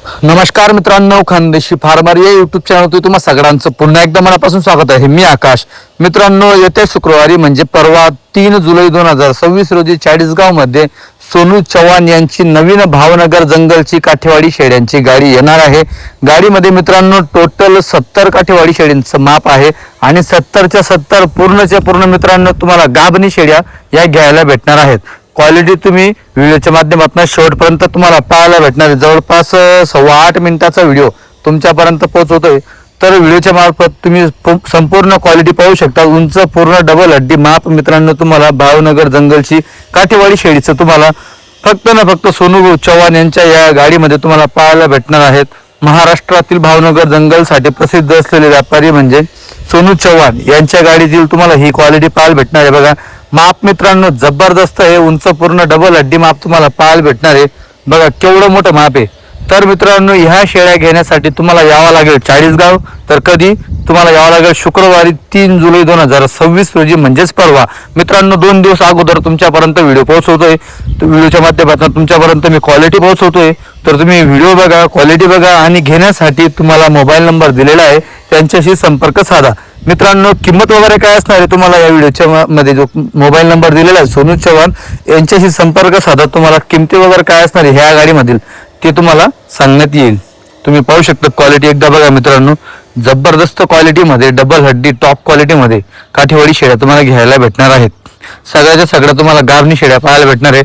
नमस्कार मित्रांनो, खानदेशी फार्मर या युट्यूब चॅनलवर तुम्हा सगळ्यांचं पुन्हा एकदा मनापासून स्वागत आहे. मी आकाश. मित्रांनो, येत्या शुक्रवारी म्हणजे परवा 3 जुलै 2026 रोजी चाळीसगाव मध्ये सोनू चव्हाण यांची नवीन भावनगर जंगलची काठेवाडी शेळ्यांची गाडी येणार आहे. गाडीमध्ये मित्रांनो टोटल 70 काठेवाडी शेळ्यांचं माप आहे आणि 70च्या 70 पूर्णच्या पूर्ण मित्रांनो तुम्हाला गाभणी शेळ्या या घ्यायला भेटणार आहेत. क्वालिटी तुम्ही व्हिडिओच्या माध्यमातून शेवटपर्यंत तुम्हाला पाहायला भेटणार आहे. जवळपास 8.25 मिनिटाचा व्हिडिओ तुमच्यापर्यंत पोहोचवतोय. तर व्हिडिओच्या मार्फत तुम्ही संपूर्ण क्वालिटी पाहू शकता. उंच पूर्ण डबल हड्डी माप मित्रांनो तुम्हाला भावनगर जंगलची काठेवाडी शेळीचं तुम्हाला फक्त ना फक्त सोनू चव्हाण यांच्या या गाडीमध्ये तुम्हाला पाहायला भेटणार आहेत. महाराष्ट्रातील भावनगर जंगलसाठी प्रसिद्ध असलेले व्यापारी म्हणजे सोनू चव्हाण यांच्या गाडीतील तुम्हाला ही क्वालिटी पाहायला भेटणार आहे. बघा माप मित्रांनो जबरदस्त आहे. उंच पूर्ण डबल हड्डी माप तुम्हाला पाहायला भेटणार आहे. बघा केवढं मोठं माप आहे. तर मित्रांनो ह्या शेळ्या घेण्यासाठी तुम्हाला यावं लागेल चाळीसगाव. तर कधी तुम्हाला यावं लागेल शुक्रवारी 3 जुलै 2026 रोजी म्हणजेच परवा. मित्रांनो 2 दिवस अगोदर तुमच्यापर्यंत व्हिडिओ पोहोचवतोय. व्हिडिओच्या माध्यमातून तुमच्यापर्यंत मी क्वालिटी पोहोचवतोय. तर तुम्ही व्हिडिओ बघा, क्वालिटी बघा आणि घेण्यासाठी तुम्हाला मोबाईल नंबर दिलेला आहे, त्यांच्याशी संपर्क साधा. मित्रांनो किंमत वगैरे काय असणार आहे तुम्हाला या व्हिडिओच्या मध्ये जो मोबाईल नंबर दिलेला आहे सोनू चव्हाण यांच्याशी संपर्क साधा. तुम्हाला किमती वगैरे काय असणार आहे ह्या गाडीमधील ते तुम्हाला सांगण्यात येईल. तुम्ही पाहू शकता क्वालिटी एकदा बघा मित्रांनो. जबरदस्त क्वालिटीमध्ये डबल हड्डी टॉप क्वालिटीमध्ये काठेवाडी शेळ्या तुम्हाला घ्यायला भेटणार आहेत. सगळ्याच्या सगळ्या तुम्हाला गाभणी शेळ्या पाहायला भेटणार आहे.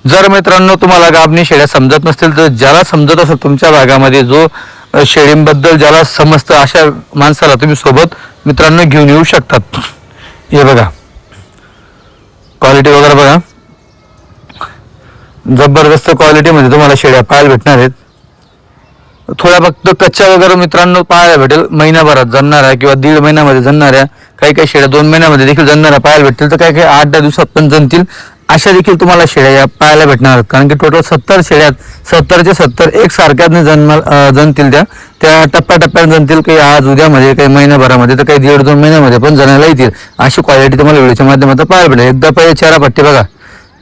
जर मित्रांनो तुम्हाला गाभणी शेळ्या समजत नसतील तर ज्याला समजत असेल तुमच्या भागामध्ये जो शेळींबद्दल ज्याला समजतं अशा माणसाला तुम्ही सोबत मित्रांनो घेऊन येऊ शकतात. हे बघा क्वालिटी वगैरे बघा जबरदस्त क्वालिटीमध्ये तुम्हाला शेळ्या पाहायला भेटणार आहेत. थोड्या फक्त कच्च्या वगैरे मित्रांनो पाहायला भेटेल. महिनाभरात जणणाऱ्या किंवा 1.5 महिन्यामध्ये जणणाऱ्या काही काही शेळ्या 2 महिन्यामध्ये देखील जणणाऱ्या पाहायला भेटतील. तर काही काही 8-10 दिवसात पण जणतील अशा देखील तुम्हाला शेळ्या या पाहायला भेटणार आहेत. कारण की टोटल 70 शेळ्यात 70च्या 70 एक सारख्याच जणतील. त्या टप्प्याटप्प्याने जणतील. काही आज उद्यामध्ये काही महिन्याभरामध्ये तर काही 1.5-2 महिन्यामध्ये पण जणायला येतील. अशी क्वालिटी तुम्हाला व्हिडिओच्या माध्यमातून पाहायला भेटेल. एकदा पहिले चेहरा पट्टी बघा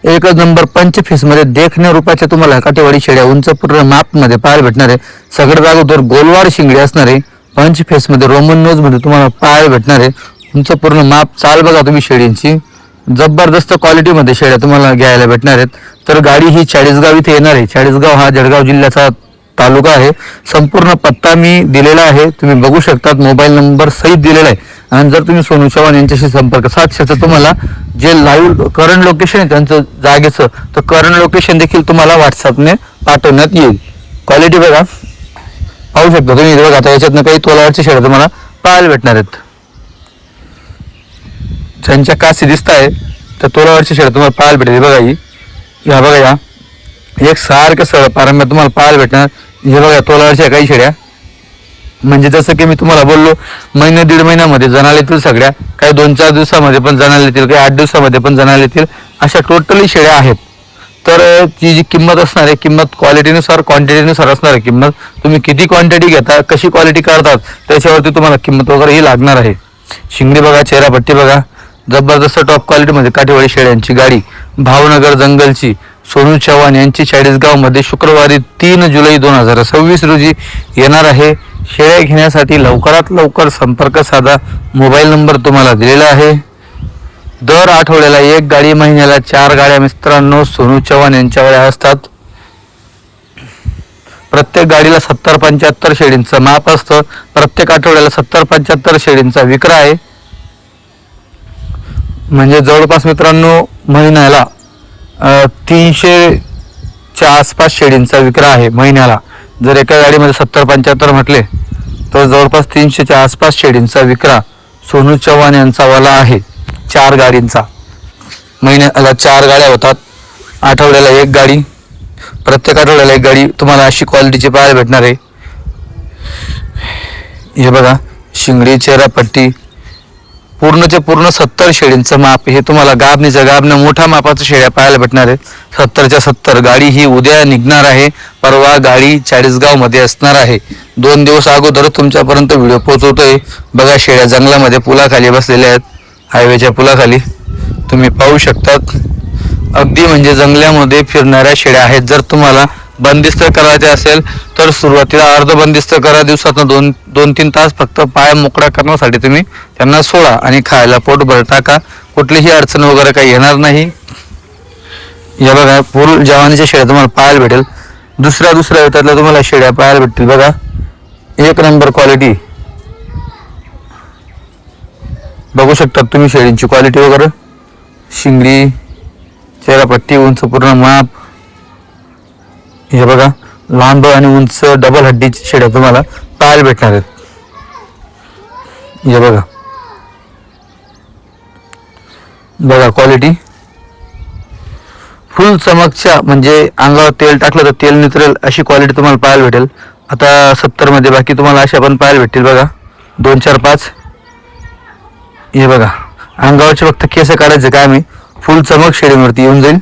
एकच नंबर पंचफेस मध्ये देखण्या रूपाच्या तुम्हाला काठेवाडी शेळ्या उंच पूर्ण माप मध्ये पाहायला भेटणार आहे. सगळ्यात अगोदर गोलवाड शिंगडी असणार आहे. पंचफेस मध्ये रोमन नोज मध्ये तुम्हाला पाहायला भेटणार आहे. उंच पूर्ण माप चाल बघा तुम्ही शेळ्यांची जबरदस्त क्वालिटीमध्ये शेळ्या तुम्हाला घ्यायला भेटणार आहेत. तर गाडी ही चाळीसगाव इथे येणार आहे. चाळीसगाव हा जळगाव जिल्ह्याचा तालुका आहे. संपूर्ण पत्ता मी दिलेला आहे, तुम्ही बघू शकतात. मोबाईल नंबर सहित दिलेला आहे. आणि जर तुम्ही सोनू चव्हाण यांच्याशी संपर्क साधशाल तर तुम्हाला जे लाईव्ह करंट लोकेशन आहे त्यांचं जागेचं तर करंट लोकेशन देखील तुम्हाला व्हॉट्सअपने पाठवण्यात येईल. क्वालिटी बघा पाहू शकता तुम्ही. बघा आता याच्यातनं काही तोलावरची शेळ्या तुम्हाला पाहायला भेटणार आहेत. ज्यांच्या कासी दिसत आहे तर तोलावरची शेळ्या तुम्हाला पाहायला भेटेल. बघा ही या बघा या एक सारखं सरळ पारंब्या तुम्हाला पाहायला भेटणार. हे बघा तोलावरच्या काही शेळ्या म्हणजे जसं की मी तुम्हाला बोललो 1-1.5 महिन्यामध्ये जणाला येतील सगळ्या. काही 2-4 दिवसामध्ये पण जणाला येतील, काही 8 दिवसामध्ये पण जणाला येतील. अशा टोटली शेळ्या आहेत. तर ती जी किंमत असणार आहे किंमत क्वालिटीनुसार क्वांटिटीनुसार असणार आहे. किंमत तुम्ही किती क्वांटिटी घेता कशी क्वालिटी करतात त्याच्यावरती तुम्हाला किंमत वगैरे ही लागणार आहे. शिंगडी बघा चेहरापट्टी बघा जबरदस्त टॉप क्वालिटीमध्ये काठेवाडी शेळ्यांची गाडी भावनगर जंगलची सोनू चव्हाण यांची चाळीसगाव मध्ये शुक्रवारी 3 जुलै 2026 रोजी येणार आहे. शेळ्या घेण्यासाठी लवकरात लवकर संपर्क साधा. मोबाईल नंबर तुम्हाला दिलेला आहे. दर आठवड्याला 1 गाडी, महिन्याला 4 गाड्या मित्रांनो सोनू चव्हाण यांच्याकडे असतात. प्रत्येक गाडीला 70-75 शेळींचं माप असतं. प्रत्येक आठवड्याला 70-75 शेळींचा विक्रा आहे. म्हणजे जवळपास मित्रांनो महिन्याला 300च्या आसपास शेळींचा विक्रा आहे महिन्याला. जर एका गाडीमध्ये 70-75 म्हटले तर जवळपास 300च्या आसपास शेळींचा विक्रा सोनू चव्हाण यांचा वाला आहे. 4 गाडींचा महिन्याला 4 गाड्या होतात. आठवड्याला 1 गाडी, प्रत्येक आठवड्याला 1 गाडी तुम्हाला अशी क्वालिटीची पाहायला भेटणार आहे. हे बघा शिंगडी चेहरापट्टी पूर्णच्या पूर्ण 70 शेळींचं माप. हे तुम्हाला गाभण्या मोठ्या मापाचं शेळ्या पाहायला भेटणार आहेत. 70च्या 70 गाडी ही उद्या निघणार आहे. परवा गाडी चाळीसगाव मध्ये असणार आहे. 2 दिवस अगोदर तुमच्यापर्यंत व्हिडिओ पोहोचवतोय. बघा शेळ्या जंगलामध्ये पुलाखाली बसलेल्या आहेत. हायवेच्या पुलाखाली तुम्ही पाहू शकतात. अगदी म्हणजे जंगलामध्ये फिरणाऱ्या शेळ्या आहेत. जर तुम्हाला बंदिस्त करायचे असेल तर सुरुवातीला अर्ध बंदिस्त करा. दिवसातून 2-3 तास फक्त पाय मोकळा करण्यासाठी तुम्ही त्यांना सोडा आणि खायला पोटभर टाका. कुठलीही अडचण वगैरे काही येणार नाही. या बघा फुल जवानीच्या शेळ्या तुम्हाला पाहायला भेटेल. दुसऱ्या येतातल्या तुम्हाला शेळ्या पाहायला भेटतील. बघा एक नंबर क्वालिटी बघू शकता तुम्ही शेळींची क्वालिटी वगैरे. शिंगडी, चेहरापट्टी, उंच पूर्ण माप. हे बघा लांब आणि उंच डबल हड्डीची शेळ्या तुम्हाला पाहायला भेटणार आहेत. हे बघा क्वालिटी फुल चमकच्या, म्हणजे अंगावर तेल टाकलं तर तेल नितरेल अशी क्वालिटी तुम्हाला पाहायला भेटेल. आता 70 मध्ये बाकी तुम्हाला अशा पण पाहायला भेटतील. बघा 2, 4, 5. हे बघा अंगावरचे फक्त केस काढायचे काय मी फुल चमक शेळीवरती येऊन जाईल.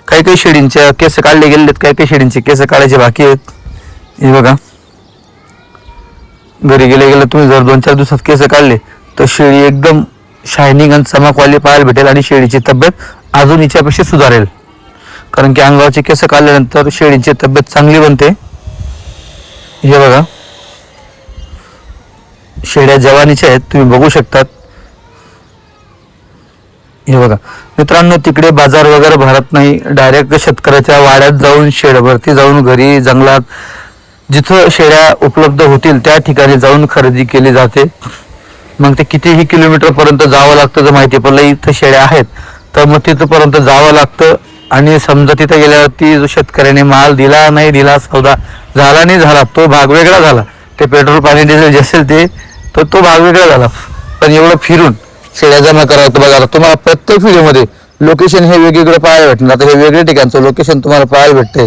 काही शेळींच्या केस काढले गेलेत, काही शेळींचे केस काढायचे बाकी आहेत. हे बघा घरी गेले तुम्ही जर 2-4 दिवसात केस काढले तर शेळी एकदम शायनिंग आणि चमकवाली पाहायला भेटेल आणि शेळीची तब्येत अजून हिच्यापेक्षा सुधारेल. कारण की अंगावरचे केस काढल्यानंतर शेळीची तब्येत चांगली बनते. हे बघा शेळ्या जवानीच्या आहेत, तुम्ही बघू शकतात. हे बघा मित्रांनो, तिकडे बाजार वगैरे भरत नाही. डायरेक्ट शेतकऱ्याच्या वाड्यात जाऊन शेडवरती जाऊन घरी जंगलात जिथं शेळ्या उपलब्ध होतील त्या ठिकाणी जाऊन खरेदी केली जाते. मग ते कितीही किलोमीटर पर्यंत जावं लागतं. जर माहिती पडलं इथं शेळ्या आहेत तर मग तिथपर्यंत जावं लागतं. आणि समजा तिथं गेल्यावरती जो शेतकऱ्याने माल दिला नाही दिला, सौदा झाला नाही झाला, तो भाग वेगळा झाला. ते पेट्रोल पाणी डिझेल जे असेल ते तर तो भाग वेगळा झाला. पण एवढं फिरून शेळ्या जमा करावं. बघा आता तुम्हाला प्रत्येक व्हिडिओमध्ये लोकेशन हे वेगवेगळं पाहायला भेटणार. आता हे वेगळ्या ठिकाणचं लोकेशन तुम्हाला पाहायला भेटतंय.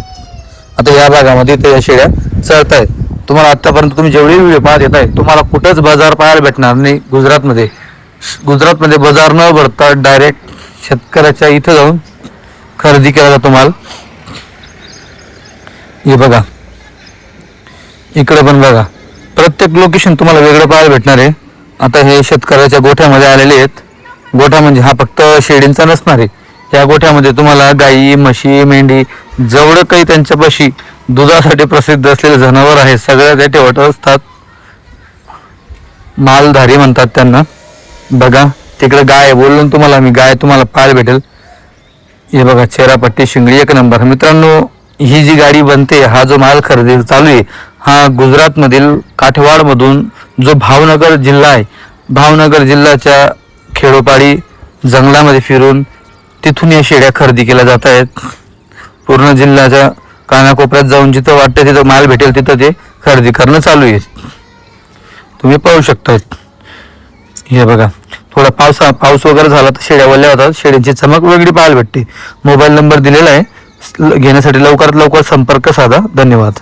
आता या भागामध्ये ते शेळ्या चरत आहेत. तुम्हाला आतापर्यंत तुम्ही जेवढे व्हिडिओ पाहत येत आहे तुम्हाला कुठंच बाजार पाहायला भेटणार नाही. गुजरातमध्ये बाजार न भरता डायरेक्ट शेतकऱ्याच्या इथं जाऊन खरेदी केला जातो माल. हे बघा इकडे पण बघा प्रत्येक लोकेशन तुम्हाला वेगळं पाहायला भेटणार आहे. आता हे शेतकऱ्याच्या गोठ्यामध्ये आलेले आहेत. गोठा म्हणजे हा फक्त शेळींचा नसणार आहे. या गोठ्यामध्ये तुम्हाला गाई, म्हशी, मेंढी जेवढं काही त्यांच्यापाशी दुधासाठी प्रसिद्ध असलेले जनावर आहे सगळ्या त्या ठेवत असतात. मालधारी म्हणतात त्यांना. बघा तिकडे गाय बोललो तुम्हाला मी, गाय तुम्हाला पाहायला भेटेल. हे बघा चेहरापट्टी, शिंगडी एक नंबर. मित्रांनो ही जी गाडी बनते, हा जो माल खरेदी चालू आहे हा गुजरातमधील काठवाडमधून जो भावनगर जिल्हा आहे, भावनगर जिल्ह्याच्या खेडोपाडी जंगलामध्ये फिरून तिथून या शेळ्या खरेदी केल्या जात आहेत. पूर्ण जिल्ह्याच्या कानाकोपऱ्यात जाऊन जिथं वाटतं तिथं माल भेटेल तिथं ते खरेदी करणं चालू आहे. तुम्ही पाहू शकता. हे बघा थोडा पाऊस वगैरे झाला तर शेळ्या वळल्या होतात. शेळ्यांची चमक वेगळी पाहायला भेटते. मोबाईल नंबर दिलेला आहे, घेण्यासाठी लवकरात लवकर संपर्क साधा. धन्यवाद.